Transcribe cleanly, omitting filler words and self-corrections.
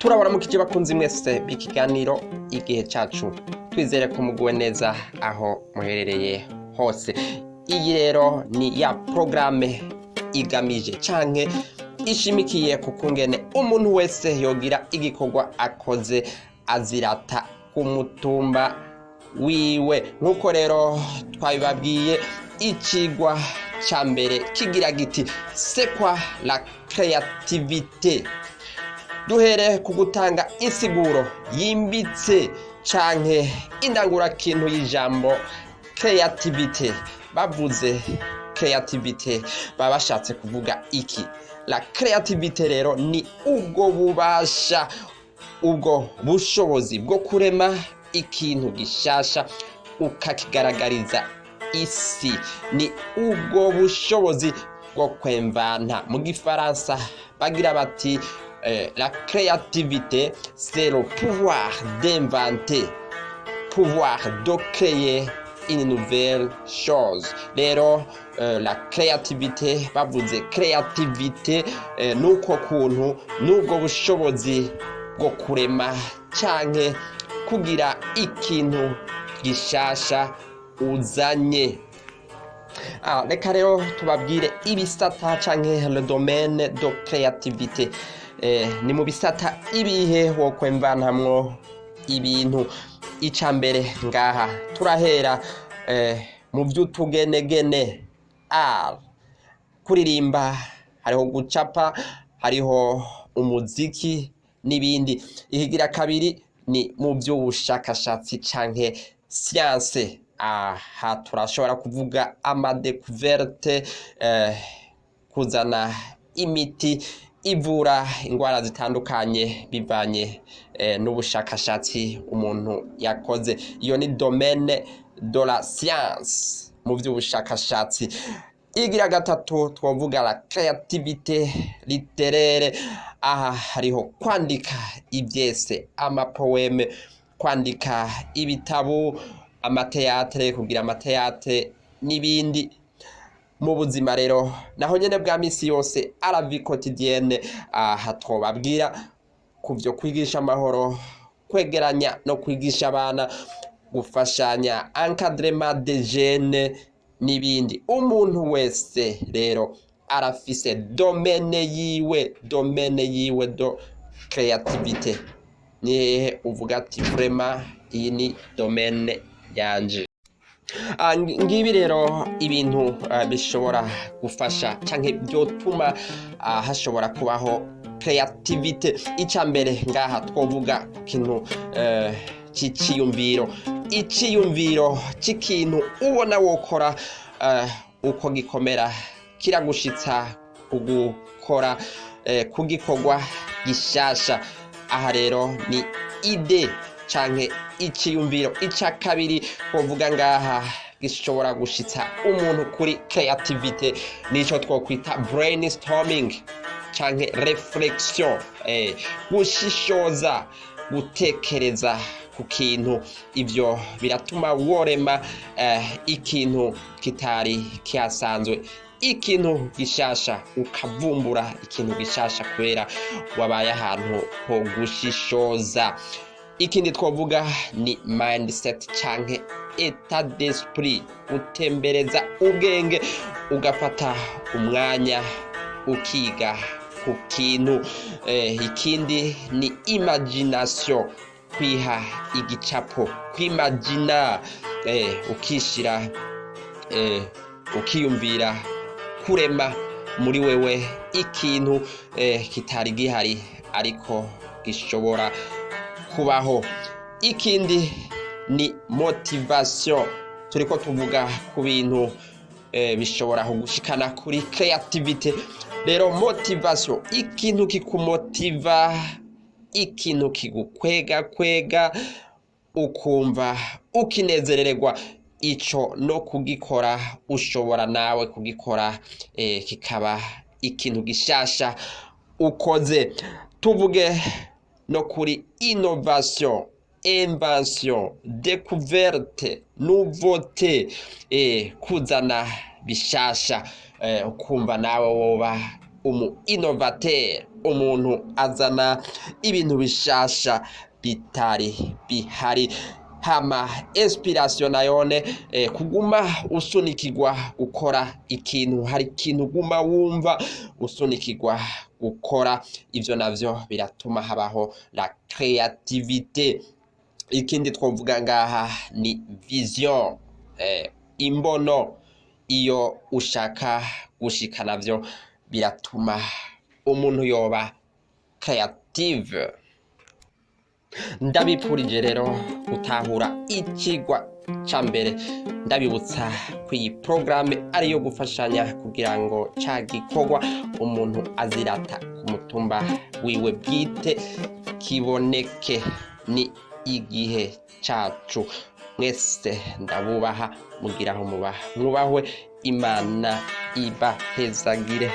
turabaramukije bakunzi mwese b'ikiganiro igihe cacu, twizere ko muguwe neza aho muherereye hose. Iyi rero ni ya programme igamije canke ishimikiye ku kungene umuntu wese yogira igikorwa akoze azirata ku mutumba wiwe. Nkuko rero twabibabwiye, icigwa ca mbere kigira giti c'est quoi la créativité. Duhere ku gutanga insiguro yimbitse canke indangurakintu y'ijambo créativité. Bavuze créativité baba bashatse kuvuga iki? La créativité rero ni ubwo bubasha, ubwo bushobozi bwo kurema ikintu gishasha ukakigaragariza isi. Ni ubwo bushobozi bwo kwemvanta. Mu gifaransa bagira bati la créativité, c'est le pouvoir d'inventer, pouvoir de créer une nouvelle chose. Rero la créativité, bavuze créativité nuko kuntu nubwo bushobozi bwo kurema canke kugira ikintu gishasha uzanye. Reka rero tubabwire ibisata canke le domaine de créativité. Ni mu bisata ibihe wo kwemvantamwo ibintu. Ica mbere ngaha turahera mu vy'utugenegene, art, kuririmba, hariho gucapa, hariho umuziki n'ibindi. Ihigira kabiri ni mu vy'ubushakashatsi canke science. Aha turashobora kuvuga amadécouverte, kuzana imiti ivura ingwara zitandukanye bivanye n'ubushakashatsi umuntu yakoze. Iyo ni domaine de la science, mu vy'ubushakashatsi. Igira gatatu twovuga la créativité littéraire. Aha hariho kwandika ivyese, amapoeme, kwandika ibitabu, amateatre, kugira amateatre n'ibindi. Mu buzima rero naho nyene bwa misi yose, à la vie quotidienne, aha twobabwira kuvyo kwigisha amahoro, kwegeranya no kwigisha abana, gufashanya, encadrement des jeunes n'ibindi. Umuntu wese rero arafise domaine yiwe do créativité. Ni hehe uvuga ati vraiment iyi ni domaine yanje? Ngibi rero ibintu bishobora gufasha canke byotuma hashobora kubaho créativité. Ica mbere ngaha twovuga ku kintu c'iciyumviro. Iciyumviro c'ikintu ubona wokora uko gikomera kiragushitsa kugukora ku gikorwa gishasha. Aha rero ni ide canke iciyumviro. Ica kabiri twovuga ngaha gishobora gushitsa umuntu kuri créativité nico twokwita brainstorming canke réflexion. Gushishoza, gutekereza ku kintu. Ivyo biratuma worema ikintu kitari kihasanzwe, ikintu gishasha, ukavumbura ikintu gishasha kubera wabaye ahantu ho gushishoza. Ikindi twovuga ni mindset canke état d'esprit, gutembereza ubwenge, ugafata umwanya ukiga ku kintu. Ikindi ni imagination, kwiha igicapo, kwimagina, ukishira, ukiyumvira kurema muri wewe ikintu kitari gihari ariko gishobora kubaho. Ikindi ni motivation. Turiko tuvuga ku bintu bishobora kugushikana kuri créativité. Rero motivation, ikintu kikumotiva, ikintu kigukwega ukumva ukinezererwa, ico no kugikora ushobora nawe kugikora kikaba ikintu gishasha ukoze. Tuvuge no kuri innovation, invention, découverte, nouveauté, kuzana bishasha, ukumva nawe woba innovateur, umuntu azana ibintu bishasha bitari bihari. Hama inspiration nayone kuguma usunikirwa gukora ikintu, hari ikintu guma wumva usunikirwa gukora, ivyo navyo biratuma habaho la creativité. Ikindi twovuga ngaha ni vision, imbono. Iyo ushaka gushika navyo biratuma umuntu yoba creative. Ndabipfurije rero gutahura ikigwa ca mbere, ndabibutsa ko iyi programme ariyo gufashanya kugira ngo ca gikorwa umuntu azirata ku mutumba wiwe bwite kiboneke. Ni igihe cacu. Mwese ndabubaha, mugiraho mubaha, mwubahwe, Imana ibahezagire.